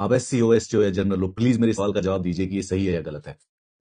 आप एससी हो, एसटी हो या जनरल हो, प्लीज मेरे सवाल का जवाब दीजिए कि ये सही है या गलत है।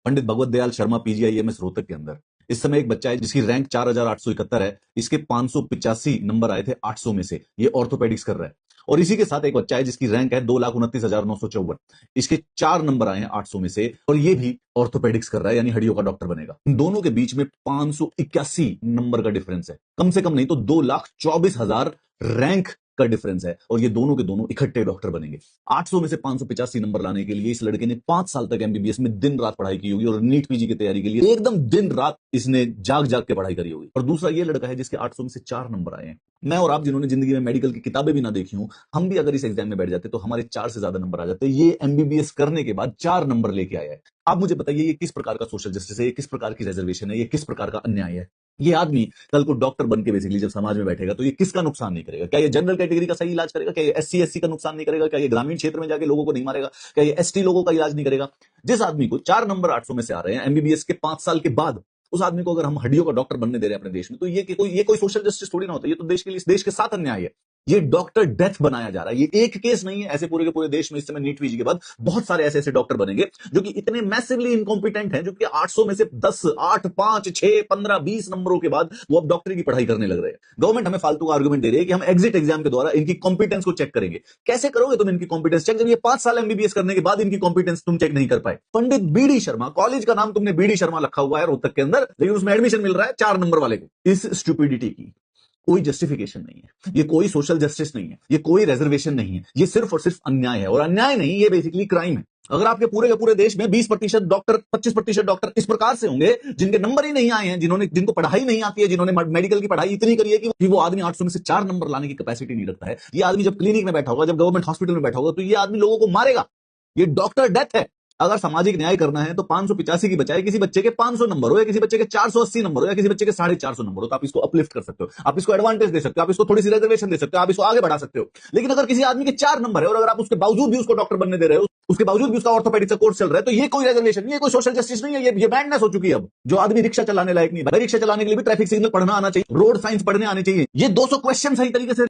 पंडित भगवत दयाल शर्मा पीजीआईएमएस रोहतक के अंदर इस समय एक बच्चा है जिसकी रैंक 4871 है। इसके 585 नंबर आए थे 800 में से। ये ऑर्थोपेडिक्स कर रहा है। और इसी के साथ एक बच्चा है जिसकी रैंक है 2,29,954। इसके 4 नंबर आए हैं 800 में से, और ये भी ऑर्थोपेडिक्स कर रहा है, यानी हड्डियों का डॉक्टर बनेगा। इन दोनों के बीच में 581 नंबर का डिफरेंस है, कम से कम नहीं तो 2,24,000 रैंक का डिफरेंस है। और ये दोनों के दोनों इकट्ठे डॉक्टर बनेंगे। 800 में से 585 नंबर लाने के लिए इस लड़के ने 5 साल तक एमबीबीएस में दिन रात पढ़ाई की होगी, और नीट पीजी की तैयारी के लिए एकदम दिन रात इसने जाग जाग के पढ़ाई करी होगी। और दूसरा ये लड़का है जिसके 800 में से 4 नंबर आए हैं। मैं और आप जिन्होंने जिंदगी में मेडिकल की किताबें भी ना देखी हूं, हम भी अगर इस एग्जाम में बैठ जाते तो हमारे 4 से ज्यादा नंबर आ जाते। ये एमबीबीएस करने के बाद 4 नंबर लेके आया है। आप मुझे बताइए ये किस प्रकार का सोशल जस्टिस है, ये किस प्रकार की रिजर्वेशन है, ये किस प्रकार का अन्याय है। ये आदमी कल को डॉक्टर बन के बेसिकली जब समाज में बैठेगा तो ये किसका नुकसान नहीं करेगा? क्या ये जनरल कैटेगरी का सही इलाज करेगा? क्या ये एससी एससी का नुकसान नहीं करेगा? क्या ये ग्रामीण क्षेत्र में जाके लोगों को नहीं मारेगा? क्या ये एसटी लोगों का इलाज नहीं करेगा? जिस आदमी को 4 नंबर 800 में से आ रहे हैं एमबीबीएस के 5 साल के बाद, उस आदमी को अगर हम हड्डियों का डॉक्टर बनने दे रहे हैं अपने देश में, तो ये कोई सोशल जस्टिस थोड़ी ना होता है। ये तो देश के लिए, देश के साथ अन्याय है। ये डॉक्टर डेथ बनाया जा रहा है। ये एक केस नहीं है, ऐसे पूरे के पूरे देश में इस समय नीट पीजी के बाद बहुत सारे ऐसे ऐसे डॉक्टर बनेंगे जो कि इतने मैसिवली इनकॉम्पिटेंट हैं, जो कि 800 में से 10, 8, 5, 6, 15, 20 नंबरों के बाद वो अब डॉक्टरी की पढ़ाई करने लग रहे हैं। गवर्नमेंट हमें फालतू का आर्गुमेंट दे रही है कि हम एग्जिट एग्जाम के द्वारा इनकी कॉम्पिटेंस को चेक करेंगे। कैसे करोगे तुम इनकी कॉम्पिटेंस चेक, जब ये 5 साल एमबीबीएस करने के बाद इनकी कॉम्पिटेंस तुम चेक नहीं कर पाए? पंडित बीडी शर्मा, कॉलेज का नाम तुमने बीडी शर्मा रखा हुआ है रोहतक के अंदर, लेकिन उसमें एडमिशन मिल रहा है 4 नंबर वाले को। इस स्टूपिडिटी की कोई जस्टिफिकेशन नहीं है, ये कोई सोशल जस्टिस नहीं है, ये कोई रिजर्वेशन नहीं है, ये सिर्फ और सिर्फ अन्याय है। और अन्याय नहीं, ये बेसिकली क्राइम है। अगर आपके पूरे के पूरे देश में 20% डॉक्टर, 25% डॉक्टर इस प्रकार से होंगे जिनके नंबर ही नहीं आए हैं, जिनको पढ़ाई नहीं आती है, जिन्होंने मेडिकल की पढ़ाई इतनी करी है कि वो आदमी 800 में से 4 नंबर लाने की कैपेसिटी नहीं रखता है, ये आदमी जब क्लिनिक में बैठा होगा, जब गवर्नमेंट हॉस्पिटल में बैठा होगा, तो ये आदमी लोगों को मारेगा। ये डॉक्टर डेथ है। अगर सामाजिक न्याय करना है तो 585 की बजाय किसी बच्चे के 500 नंबर हो, या किसी बच्चे के 480 नंबर हो, या किसी बच्चे के 450 नंबर हो, तो आप इसको अपलिफ्ट कर सकते हो, आप इसको एडवांटेज दे सकते हो, आप इसको थोड़ी सी रिजर्वेशन दे सकते हो, आप इसको आगे बढ़ा सकते हो। लेकिन अगर किसी आदमी के 4 नंबर है और अगर आप उसके बावजूद भी उसको डॉक्टर बनने दे रहे हो, उसके बावजूद भी उसका ऑर्थोपेडिक्स का कोर्स चल रहा है, तो ये कोई रिजर्वेशन नहीं है, कोई सोशल जस्टिस नहीं है, ये मैडनेस हो चुकी है। अब जो आदमी रिक्शा चलाने लायक नहीं है, रिक्शा चलाने के लिए भी ट्रैफिक सिग्नल पढ़ना आना चाहिए, रोड साइंस पढ़ने आने चाहिए। ये 200 क्वेश्चन सही तरीके से